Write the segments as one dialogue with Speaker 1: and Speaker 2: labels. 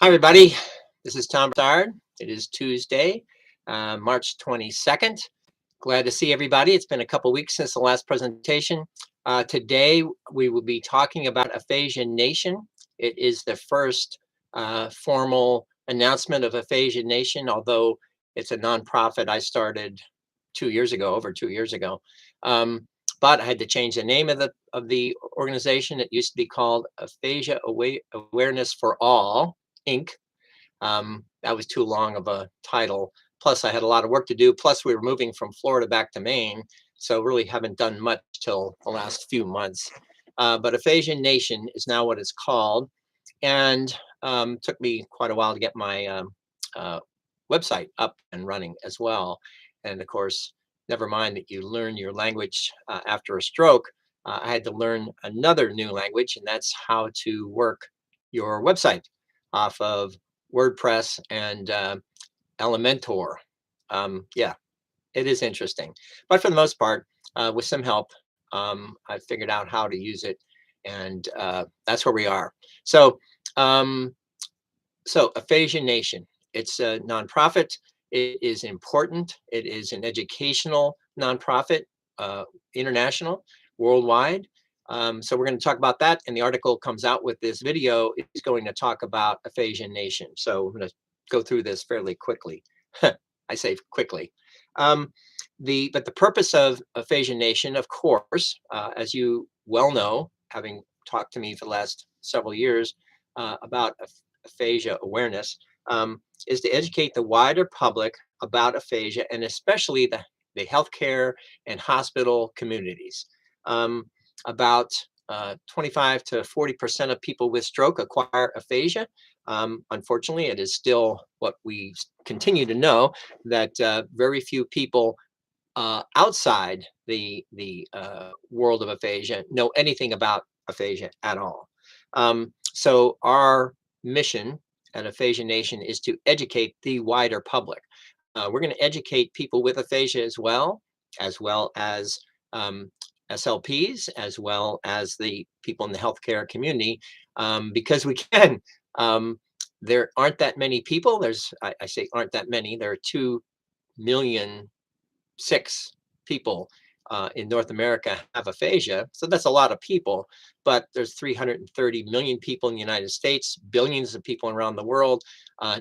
Speaker 1: Hi, everybody. This is Tom Broussard. It is Tuesday, March 22nd. Glad to see everybody. It's been a couple weeks since the last presentation. Today, we will be talking about Aphasia Nation. It is the first formal announcement of Aphasia Nation, although it's a nonprofit I started 2 years ago, over 2 years ago. But I had to change the name of the organization. It used to be called Aphasia Awareness for All, Inc. That was too long of a title. Plus, I had a lot of work to do. Plus, we were moving from Florida back to Maine, so really haven't done much till the last few months. But Aphasia Nation is now what it's called, and took me quite a while to get my website up and running as well. And of course, never mind that you learn your language after a stroke. I had to learn another new language, and that's how to work your website off of WordPress and Elementor. Yeah, it is interesting, but for the most part, with some help, I figured out how to use it, and that's where we are. So, Aphasia Nation, it's a nonprofit. It is important. It is an educational nonprofit, international, worldwide. So we're going to talk about that, and the article comes out with this video is going to talk about Aphasia Nation. So I'm going to go through this fairly quickly. I say quickly. But the purpose of Aphasia Nation, of course, as you well know, having talked to me for the last several years about aphasia awareness, is to educate the wider public about aphasia, and especially the healthcare and hospital communities. About 25 to 40% of people with stroke acquire aphasia. Unfortunately, it is still what we continue to know, that very few people outside the world of aphasia know anything about aphasia at all. So our mission at Aphasia Nation is to educate the wider public. We're going to educate people with aphasia as well as SLPs, as well as the people in the healthcare community, because we can. There aren't that many people. I say aren't that many. There are 2,000,006 people in North America have aphasia. So that's a lot of people, but there's 330 million people in the United States, billions of people around the world.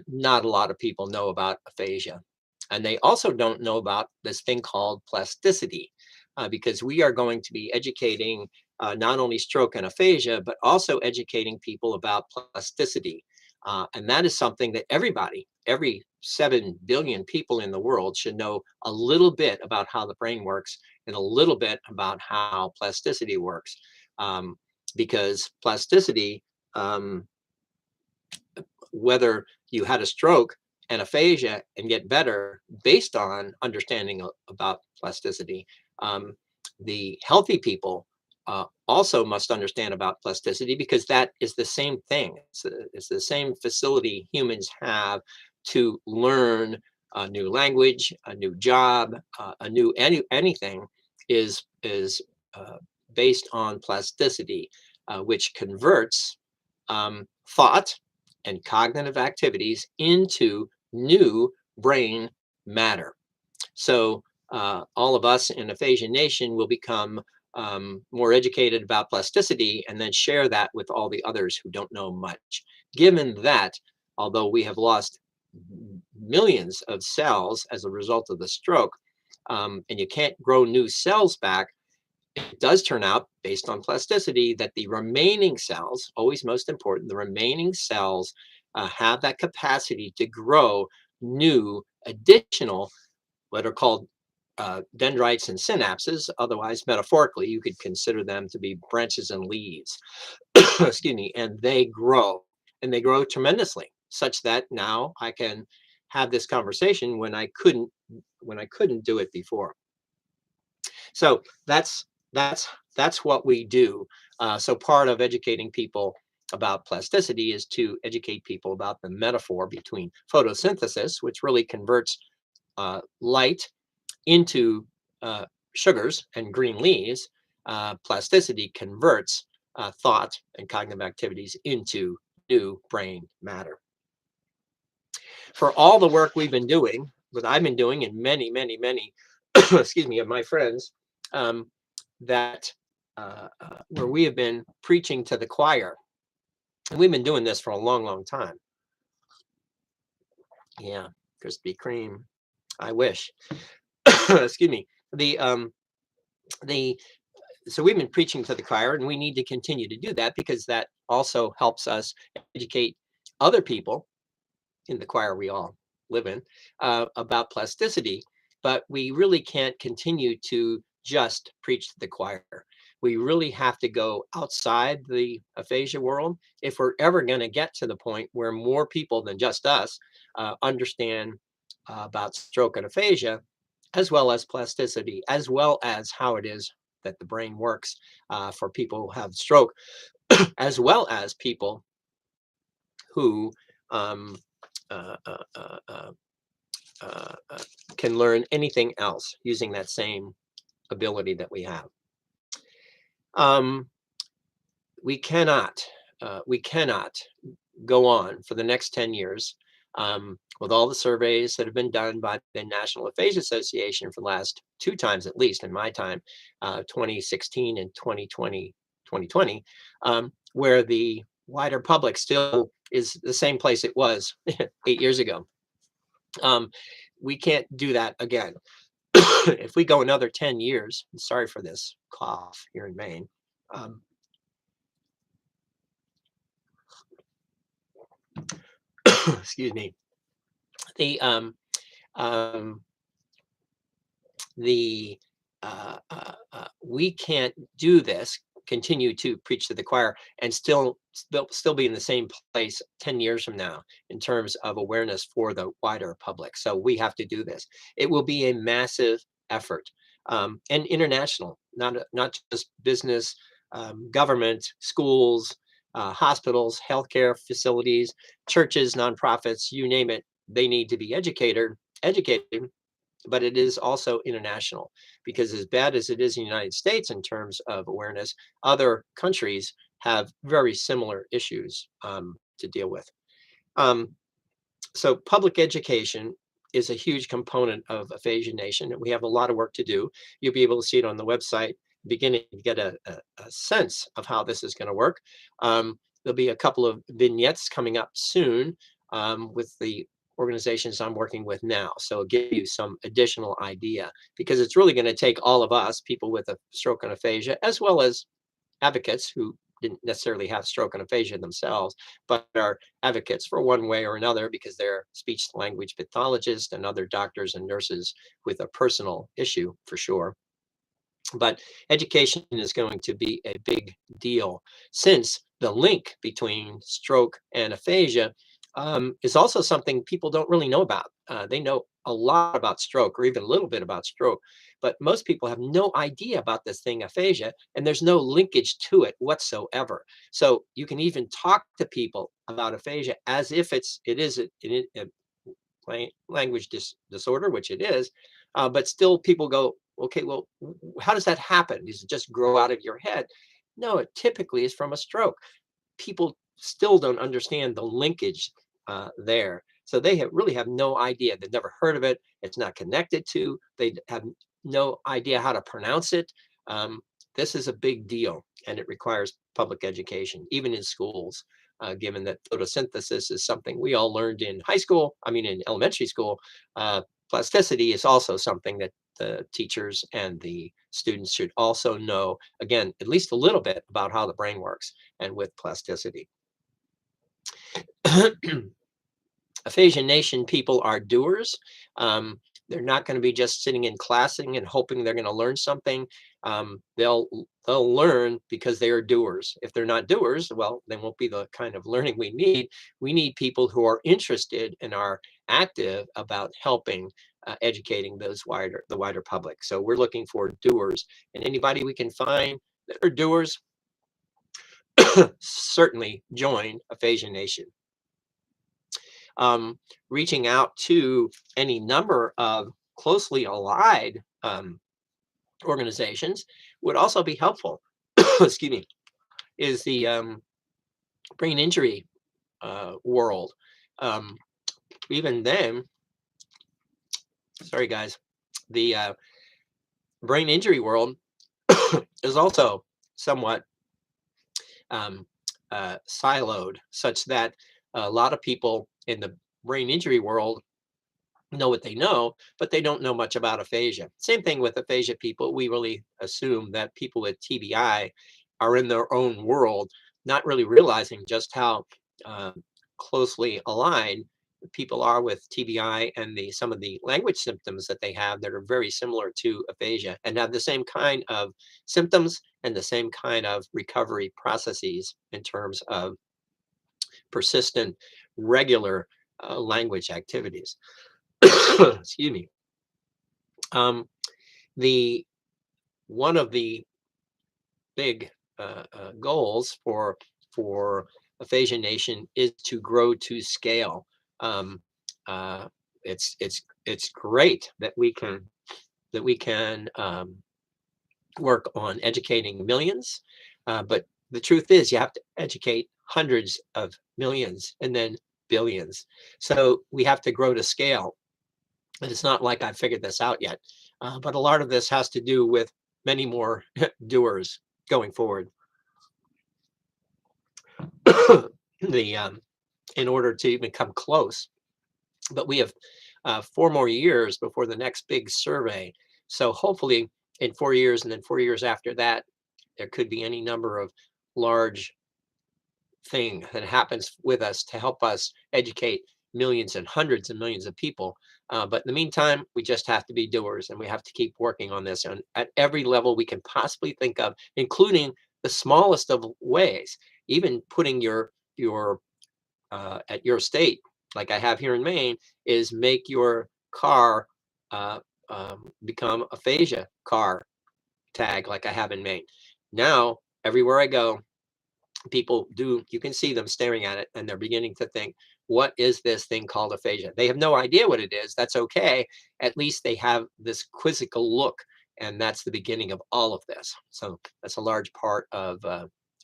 Speaker 1: Not a lot of people know about aphasia. And they also don't know about this thing called plasticity, because we are going to be educating not only stroke and aphasia, but also educating people about plasticity. And that is something that every 7 billion people in the world should know a little bit about how the brain works and a little bit about how plasticity works. Because plasticity, whether you had a stroke and aphasia and get better based on understanding about plasticity, the healthy people also must understand about plasticity, because that is the same thing. It's the same facility humans have to learn a new language, a new job, anything is based on plasticity, which converts thought and cognitive activities into new brain matter. So all of us in Aphasia Nation will become more educated about plasticity, and then share that with all the others who don't know much. Given that, although we have lost millions of cells as a result of the stroke, and you can't grow new cells back, it does turn out, based on plasticity, that the remaining cells, always most important, the remaining cells have that capacity to grow new, additional, what are called dendrites and synapses. Otherwise, metaphorically, you could consider them to be branches and leaves. Excuse me. And they grow tremendously, such that now I can have this conversation when I couldn't do it before. So that's what we do. So part of educating people about plasticity is to educate people about the metaphor between photosynthesis, which really converts light into sugars and green leaves. Plasticity converts thought and cognitive activities into new brain matter. For all the work we've been doing, what I've been doing, and many, many, many, excuse me, of my friends, um, that where we have been preaching to the choir, and we've been doing this for a long, long time. Yeah, Krispy Kreme. I wish. Excuse me. The so we've been preaching to the choir, and we need to continue to do that because that also helps us educate other people in the choir we all live in about plasticity. But we really can't continue to just preach to the choir. We really have to go outside the aphasia world if we're ever going to get to the point where more people than just us understand about stroke and aphasia, as well as plasticity, as well as how it is that the brain works for people who have stroke, as well as people who um, uh, uh, uh, uh, can learn anything else using that same ability that we have. Um, we cannot go on for the next 10 years with all the surveys that have been done by the National Aphasia Association for the last two times, at least in my time, 2016 and 2020, where the wider public still is the same place it was 8 years ago. Um, we can't do that again. If we go another 10 years, sorry for this cough here in Maine. Um, excuse me. The um, the we can't do this, continue to preach to the choir, and still be in the same place 10 years from now in terms of awareness for the wider public. So we have to do this. It will be a massive effort, and international, not just business, government, schools, hospitals, healthcare facilities, churches, nonprofits, you name it. They need to be educated, but it is also international, because as bad as it is in the United States in terms of awareness, other countries have very similar issues to deal with. Um, so public education is a huge component of Aphasia Nation, and we have a lot of work to do. You'll be able to see it on the website, beginning to get a sense of how this is going to work. There'll be a couple of vignettes coming up soon with the organizations I'm working with now. So it'll give you some additional idea, because it's really going to take all of us, people with a stroke and aphasia, as well as advocates who didn't necessarily have stroke and aphasia themselves, but are advocates for one way or another because they're speech language pathologists and other doctors and nurses with a personal issue for sure. But education is going to be a big deal, since the link between stroke and aphasia is also something people don't really know about. They know a lot about stroke, or even a little bit about stroke, but most people have no idea about this thing, aphasia, and there's no linkage to it whatsoever. So you can even talk to people about aphasia as if it is a language disorder, which it is, but still people go, okay, well, how does that happen? Does it just grow out of your head? No, it typically is from a stroke. People still don't understand the linkage there. So they really have no idea. They've never heard of it. It's not connected to. They have no idea how to pronounce it. This is a big deal, and it requires public education, even in schools, given that photosynthesis is something we all learned in high school. I mean, in elementary school. Plasticity is also something that the teachers and the students should also know, again, at least a little bit about how the brain works, and with plasticity. Aphasia Nation people are doers. They're not going to be just sitting in classing and hoping they're going to learn something. They'll learn because they are doers. If they're not doers, well, they won't be the kind of learning we need. We need people who are interested and are active about helping educating the wider public. So we're looking for doers, and anybody we can find that are doers, certainly join Aphasia Nation. Reaching out to any number of closely allied organizations would also be helpful. Excuse me, is the brain injury world. Um, even then, sorry guys, the brain injury world is also somewhat um, siloed, such that a lot of people in the brain injury world know what they know, but they don't know much about aphasia. Same thing with aphasia people. We really assume that people with TBI are in their own world, not really realizing just how uh, closely aligned people are with TBI and some of the language symptoms that they have that are very similar to aphasia and have the same kind of symptoms and the same kind of recovery processes in terms of persistent, regular language activities. Excuse me. Um, the one of the big goals for Aphasia Nation is to grow to scale. Um, uh, it's great that we can work on educating millions, but the truth is you have to educate hundreds of millions and then billions. So we have to grow to scale. And it's not like I figured this out yet, but a lot of this has to do with many more doers going forward. the In order to even come close, but we have 4 more years before the next big survey. So hopefully, in 4 years and then 4 years after that, there could be any number of large thing that happens with us to help us educate millions and hundreds of millions of people. But in the meantime, we just have to be doers, and we have to keep working on this at every level we can possibly think of, including the smallest of ways, even putting your at your state, like I have here in Maine, is make your car become aphasia car tag, like I have in Maine. Now, everywhere I go, people do, you can see them staring at it, and they're beginning to think, what is this thing called aphasia? They have no idea what it is. That's okay. At least they have this quizzical look, and that's the beginning of all of this. So that's a large part of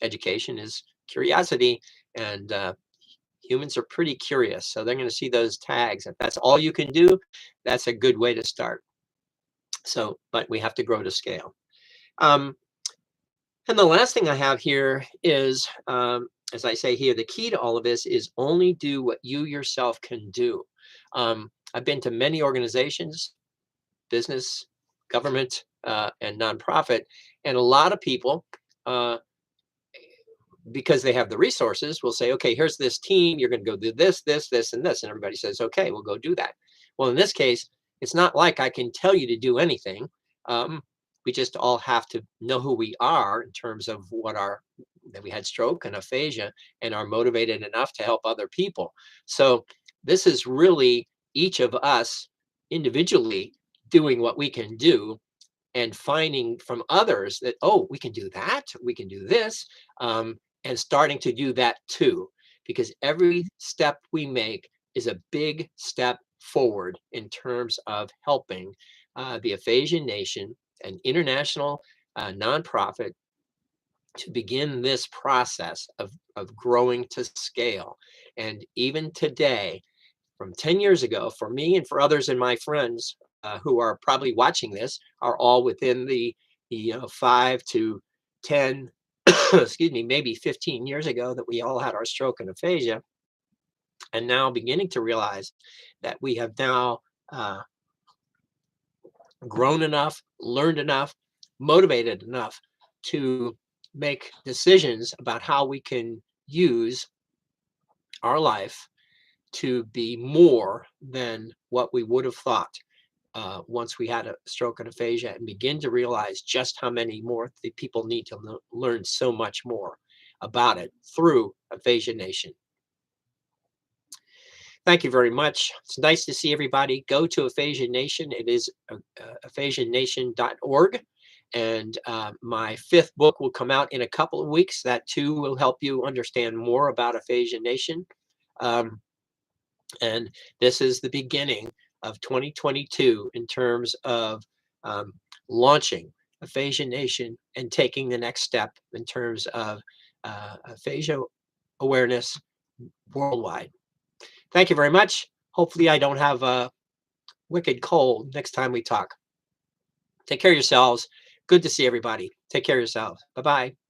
Speaker 1: education, is curiosity, and humans are pretty curious, so they're going to see those tags. If that's all you can do, that's a good way to start. So, but we have to grow to scale. um, and the last thing I have here is, as I say here, the key to all of this is only do what you yourself can do. I've been to many organizations, business, government, and nonprofit, and a lot of people, uh, because they have the resources, will say, okay, here's this team, you're going to go do this, this, this, and this. And everybody says, okay, we'll go do that. Well, in this case, it's not like I can tell you to do anything. We just all have to know who we are in terms of that we had stroke and aphasia and are motivated enough to help other people. So this is really each of us individually doing what we can do, and finding from others that, oh, we can do that, we can do this, and starting to do that too, because every step we make is a big step forward in terms of helping the Aphasia Nation, an international nonprofit, to begin this process of growing to scale. And even today, from 10 years ago, for me and for others and my friends who are probably watching this, are all within the 5 to 10, excuse me, maybe 15 years ago, that we all had our stroke and aphasia, and now beginning to realize that we have now grown enough, learned enough, motivated enough to make decisions about how we can use our life to be more than what we would have thought once we had a stroke and aphasia, and begin to realize just how many more people need to learn so much more about it through Aphasia Nation. Thank you very much. It's nice to see everybody. Go to Aphasia Nation. It is aphasianation.org. And my 5th book will come out in a couple of weeks. That too will help you understand more about Aphasia Nation. And this is the beginning of 2022 in terms of launching Aphasia Nation and taking the next step in terms of aphasia awareness worldwide. Thank you very much. Hopefully, I don't have a wicked cold next time we talk. Take care of yourselves. Good to see everybody. Take care of yourselves. Bye bye.